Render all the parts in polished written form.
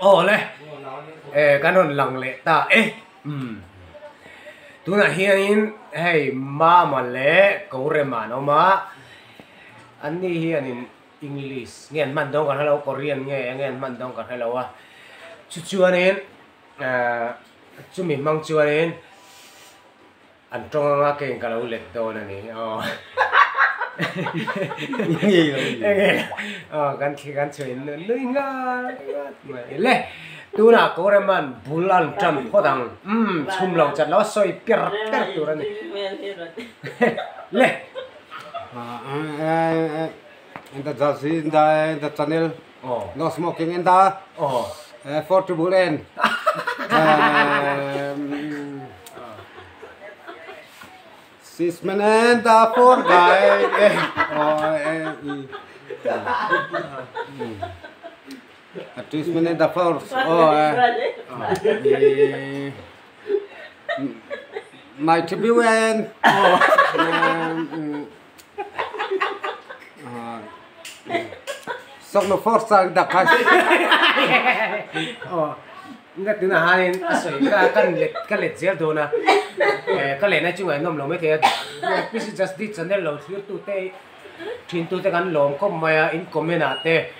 ồ lệ cái nó lằng lệ ta tu na hianin hey ma lệ câu rem mà nó mà anh đi hianin English nghe man dong kan hello Korean nghe man dong kan hello à chu anh chu mình mong chu anh anh trong nga cái lâu lệ to này gan chuyện lưỡi nga lệ tu na câu rem man bulan trăm có thằng chum lòng chặt nó soi per tu này lệ in the jazz in the channel no smoking in the for triple N six men and the four guy at least men and the first my triple N xong nó phốt sang đặc hay nghe tiếng là hai sợi cái lệ dễ đồ nè cái lệ này chúng người nôm lồng mấy thế this is just this channel lâu thiếu tu tê chuyên tu tê cái lồng không mà in comment à tê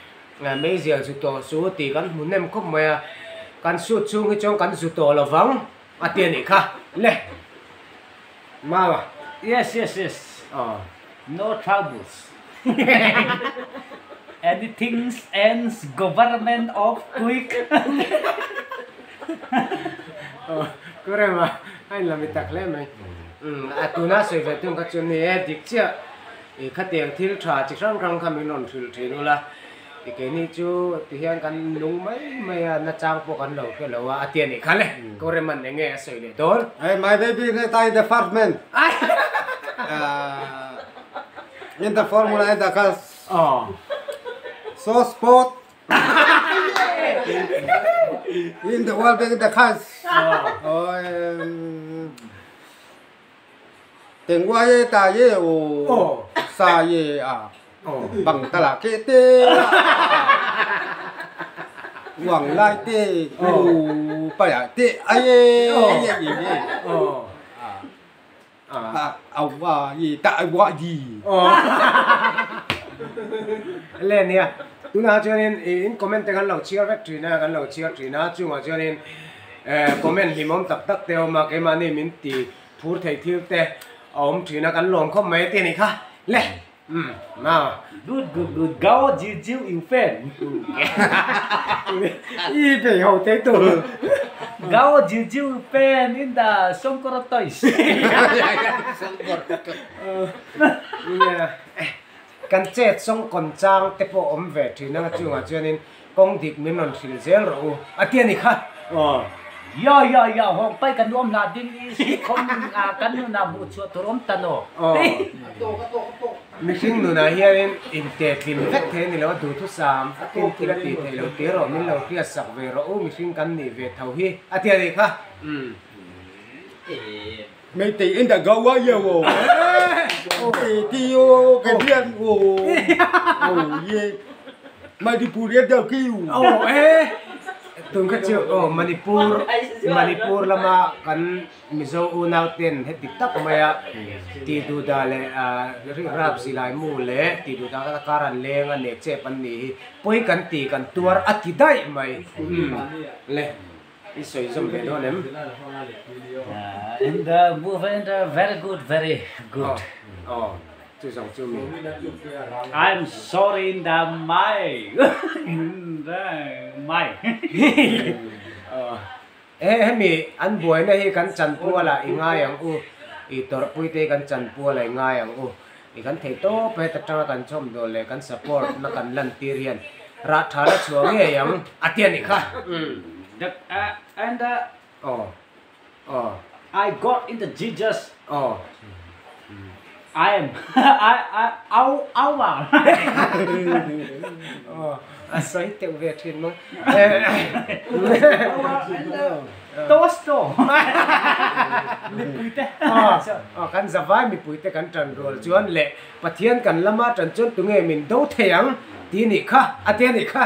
mấy giờ chụp tổ số thì cái muốn nem không mà cái số chung cái trong cái chụp tổ là vắng tiền này cả lệ mà yes no troubles anything ends government of quick cái này mà anh làm việc tạc lên mày tu na soi về tung cái chuyện này đi chứ cái tiền thiếu trả chỉ xong răng tham mình nón thiếu nữa là cái này chú thì hiện cái nung mấy na trang bộ cái lẩu tiền này khá lên cái này mình nghe soi để tốt hey my baby ngay tay the farmman in the formula in the cars so sport in the world in the cars tiếng qua ye ta ye sa ye bằng ta là cái tê hoàng lai tê phải tê ai ye gì gì tại gọi gì lên nha tu na cho nên in comment cái lâu chia vết trì na cái lâu chia trì na chung mà cho nên comment thì mong tập tắc theo mà cái mà này mình thì phút thầy thiếu tê ông trì na cái lồng không mấy tiền này khác lên nào good gao jiu you fan y phải hậu thế tụ gao jiu fan in the Songkorotois căn chết xong còn trang tiếp bộ ấm về thì nó chung mà cho nên công việc mình còn chịu dễ rồi tiền này khác ya hong pai kan om na ding is không kan na bu chu torom tano mình xin nữa này hiện in tệ phim vết thế này là đủ thứ sam tin thì là tỷ thầy lâu tiếc rồi mình lâu tiếc sặc về rồi mình xin căn này về thầu hi tiền này khác mấy tỷ in the go quá nhiều tỷ cái điện ye Manipur ye đâu kêu tung cái chiều Manipur là mà kan mizo unau ten hết tiktok maya ti du da le rap silai mu le ti du da ka karan le nga nek che pan ni poi kan ti kan tuar atidai mai le isoi zum ve do nem and the movement very good chú dòng chú mình I'm sorry in the mai mi anh buổi này kan chan pu là ingai ang u I tor pui te kan chan pu la ingai ang u I kan thei to pe ta ta kan chom do le kan support na kan lan tirian ra tha la chuang ye yang atian ni kha and I got into Jesus I am our Asai teu ve thin mo tosto mi puite kan zawai mi puite kan tran rol chuan le pathian kan lama tran chun tu nge min do theyang ti ni kha atian ni kha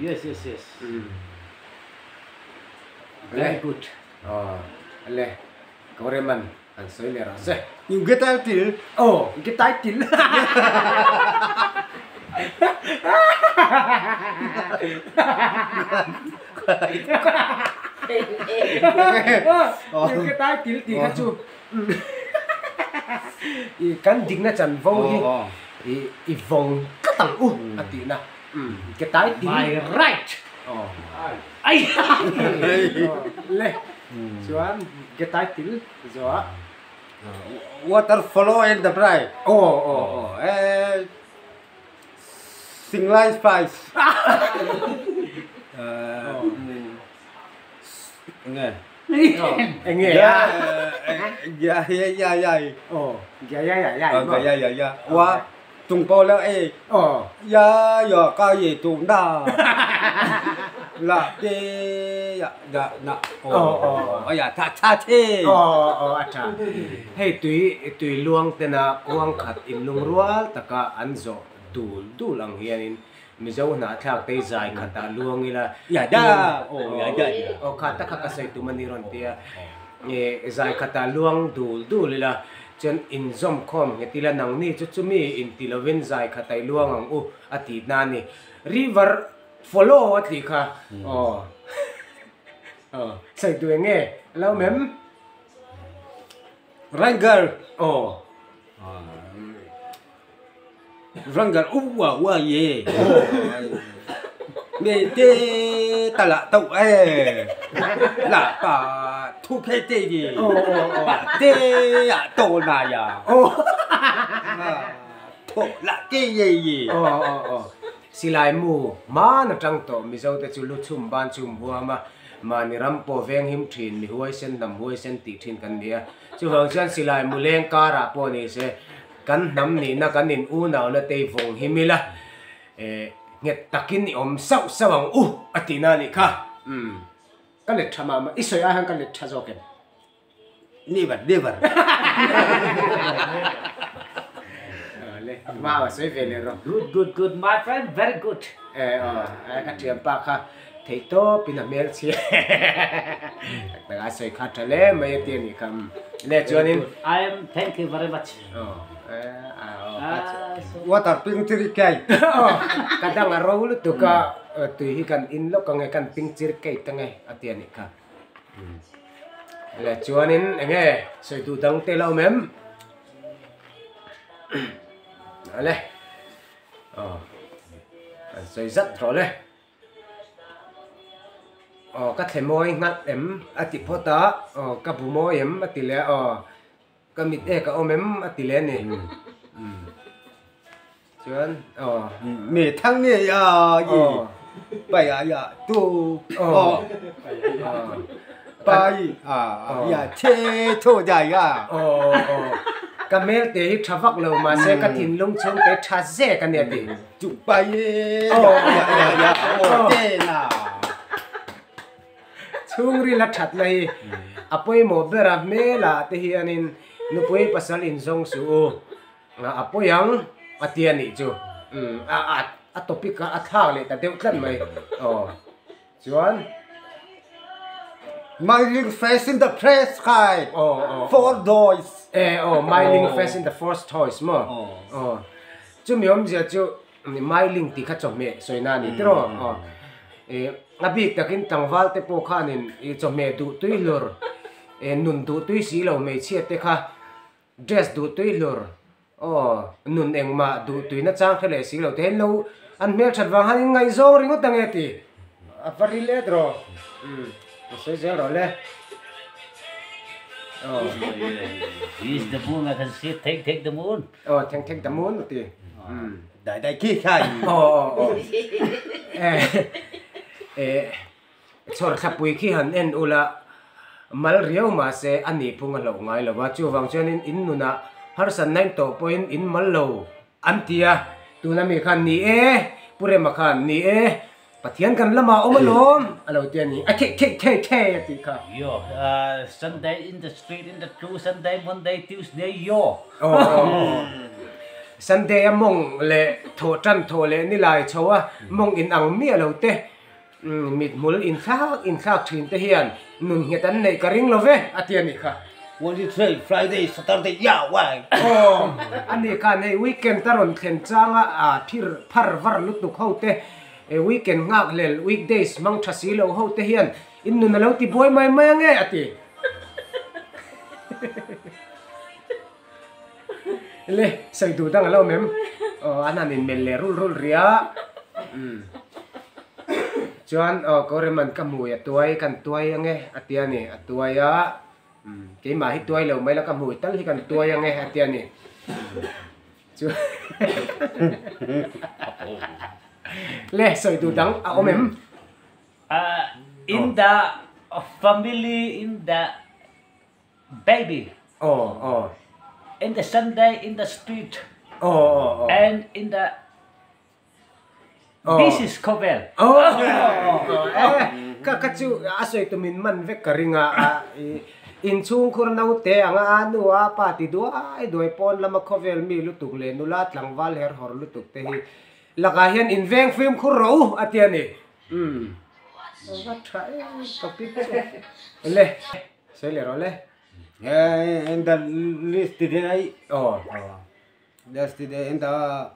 yes Very good. Alle Koreman an soi le ra se nhưng cái tay thì cái tái chín cái tái chín thì các chú căn dính nó chẳng vô thì vòng cắt tầng tí na cái tái chín My right. Ai. lên chuan cái tái chín gió waterfall and the bride single price nghe anh nghe dạ wa tung po la ya ka ye tu da la te ya na ya tha the acha hey tùy luang tena quang khat in lung rual taka anzo du lang hianin mizo na thak te zai khata luang ila ya da khata ka sai tu mani ron tia e zai khata luang du lila chen in zom khom ngetila nang ni chumi in tilovin zai khatai luang ang ati na ni river follow ati kha sai tu nge lao mem ranger ranger wa ye me te ta la tau la pa thu ke te di pa te ya to na ya to la ke ye silai mu ma na tang to mi zo te chu lu chum ban chum bua ma ni ram po veng him thin mi huai sen dam huai sen ti thin kan dia chu hang chan silai mu leng ka ra po ni se kan nam ni na kan in u naw na te vong himila nget takin ni om sau sawang atina ni kha kan le thama ma isoi a hang kan le tha zo ken never le ma soi ve le ro Good, my friend. Very good. ka thiam pa kha thei to pinamel chi ta ga soi kha thale mai ti ni kam le chuanin I am. Thank you very much. water ping tri kai kadang aro lu tu ka tu hi kan in lo ka ngai kan ping chir kai ta ngai atian ni kha le chuanin nge soi tu dang te lo mem ale soi rất rồi le các thầy môi ngắt em ati phota các bù môi em ati le các mít các ôm em ati le nè chuan me thang ne ya ye bai ya tu bai ya che tho ja ya cái mail để trả vắc lâu mà sẽ cái tin lung chung để trả dễ cái này thì chụp bai ya che na chung ri là chặt này apoi mo bera me la te hi anin nupoi pasal in zong su apoi yang atian ni chu topic a thang le ta deu tlan mai chuan Smiling face in the press sky. Four doors. Smiling face in the first toys mo. Chu mi om zia chu smiling ti kha chom me soina ni tro. Abi takin tangwal te po khanin I chom me du tui lor. Nun du tui si lo me che te kha dress du tui lor. Nun eng ma du tui na chang khale si lo te lo an mel chat wang han ngai zo ringo tangeti. Apari le tro. Sẽ dễ rồi lên. He's the moon. I can see. Take the moon. Take the moon một tí. Đại kia khai. Chor khap bui khi han en ula mal riau mà sẽ anh nhị phung lâu ngay là và chưa vang cho nên in nuna har san nine to point in mal lâu anh tia tu na mi khan ni pure ma khan ni Pathian kan lama omalom alo tiani ke ti kha Yo, Sunday in the street in the true Sunday Monday Tuesday yo. Sunday among le tho tran tho le ni lai chowa mong in ang mi alo te mít mul in khác thìn te hiền nun nghe tan này cái ring love atian này kha Wednesday, Friday, Saturday, yeah, why? anh này kha này weekend ta ron khen chang thir phar var lut tu khâu te weekend ngak lel weekdays mang thasi lo ho te hiền in nun lo ti boy mai mai nge ati le sai du dang lo mem anan in mel le rul ria chuan có rem man ka mui atuai kan tuai ange atia ni atuai a cái mà hít tuai lo mai la ka mui tal hi kan tuai ange atia ni chu le sai du dang a omem In the family, in the baby, in the Sunday, in the street, and in the this is cover. Ka chu asoi to min man ve karinga in chung khur nau te anga anu a pati do ai doi pon lama khovel mi lutuk le nulat langwal her hor lutuk te hi laka hian in veng film khur ro atiani what try topic le sai le ro le And the list today, that's today in the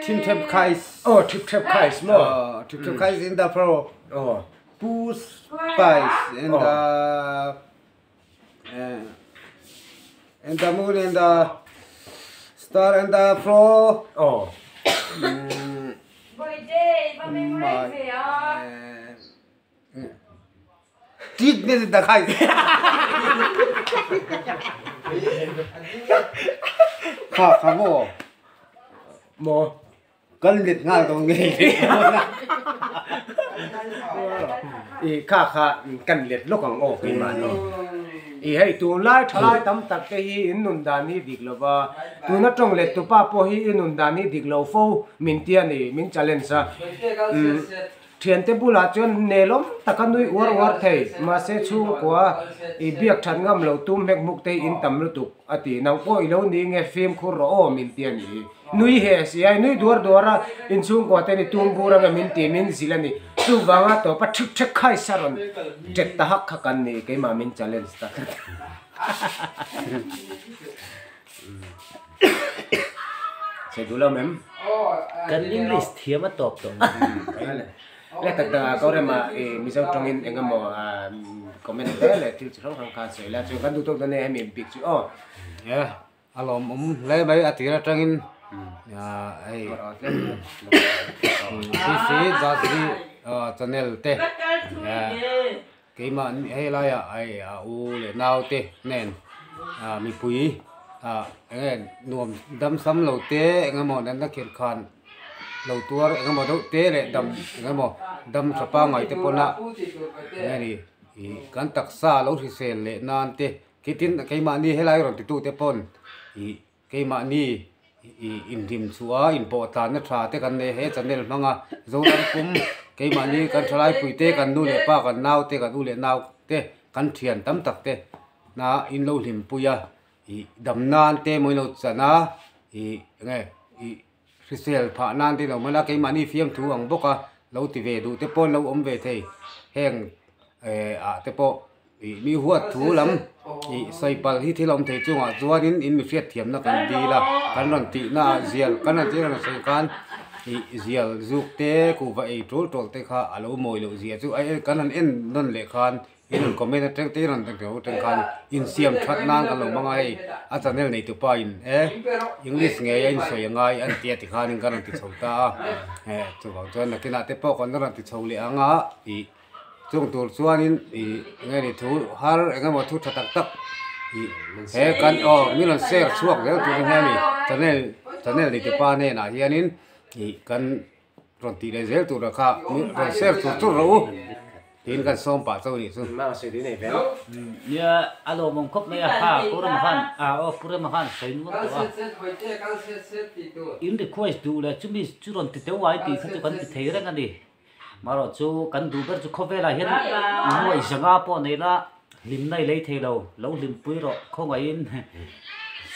Tim Tep Kais. Tip Tep Kais mo Tim Tep Kais in the pro. Push Spice and the moon and the star and the pro. Did this the Kais. Khá mo cân liệt ngay tông nghề kha kan let lo kang o ke ma no hei tu lai thalai tam tak te hi in nun dan hi dik lo ba tu na tong let tu pa po hi in nun dan hi dik lo fo min tia ni min challenge sa thian te bula chon nelom takanui war thei ma se chu kwa biak than ngam lo tum mek muk te in tam lu tuk ati nang ko i lo ni nge film khur ro min tia ni nui he si ai nui dora in chung ko te ni tum bura nga min ti min zilani tu wanga to pa thik thik khai saron jet ta hak khakan ni ke ma min challenge ta se dula mem Kan English thiam a top to. le tak da ko re ma mi sau trong in engam mo comment le til chong hang kha se la chu kan du tok da ne mi pik chu yeah alom lấy mấy atira trangin ai PC Jazzy channel te cái mà hay là ai u le nào te nen mi pui nghe nuông đâm sắm lâu te nghe mò nên nó kiện khan lâu tua nghe mò đâu te le đâm nghe mò đâm sapa ngày te pona nghe đi kan taksa lâu thì sen le nan te cái tin cái mà ni hay là rồi tu te pon cái mà ni in dim chua in po ta na tha te kan ne he channel manga zo lam kum cái mà ni kan thlai pui te kan nu le pa kan nau te kan u le nau te kan thian tam tak te na in lo lim puya dam nan te moi lo chana nge sel pha nan te lo mala cái mà ni fiam thu ang boka lo ti ve du te pon lo om ve thei heng te po mi huat thu lam sai pal hi thilom thei chunga chuanin in mi fiat thiam na kan di la kan ron ti na zial kan an tira na sai kan zial zuk te ku va ei trol trol te kha alo moi lo zia chu ai kan an en non le khan in comment te te ron te khan in siam that nan kan lo mangai a channel nei tu pa in English nge in soi ngai an tia ti khan kan ti chhota chu ba chuan na kina te po kan ron ti chhole anga chung tur chuanin nge ni thu har enga mo thu thatak tak he kan mi lon share chuak le tu he mi channel ni te pa ne na hianin kan ron ti le zel tu ra kha mi ron share tu ro tin kan som pa chau ni chu ma se di nei ven Ya alo mong kop me ha pura ma han sai nu to in the quest du la chumi churon ti te wai ti kha kan ti thei ra ngani maro chu kan du ber chu khovela hian moi janga po nei la lim nei lei thei lo lim pui ro kho ngai in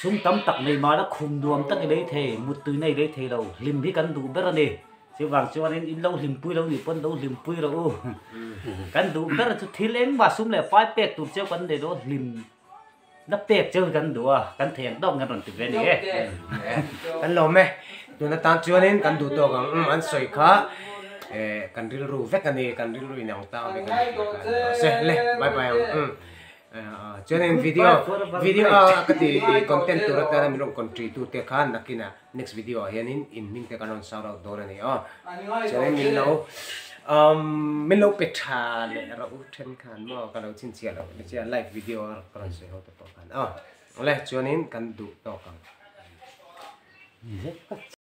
sung tam tak nei ma la khum duam tak lei thei mut tu nei lei thei lo lim hi kan du ber ani chứ vàng cho nên in lâu lim pui lâu thì phân lâu lim pui lâu căn đủ rất là chút thiếu em và súng lại phai pek tụt chơi vấn đề đó lim nắp pek chơi căn đủ à căn thèm đông ngàn lần từ bên này căn lồm ấy tụi nó tan chưa nên căn đủ to càng ăn sợi khá căn ril ru vét căn này căn ril ru nhang tao bị căn sẽ lên bye bye cho nên video cái gì content tụi nó ta mình làm content tụi te khan nãy kia next video hiện in mình te kanon shout out đó này cho nên mình lâu bết thà lệ ra u trên khan mà cái lâu chín chia lâu cái live video kanon sẽ hot to khan lấy cho nên căn đủ to khan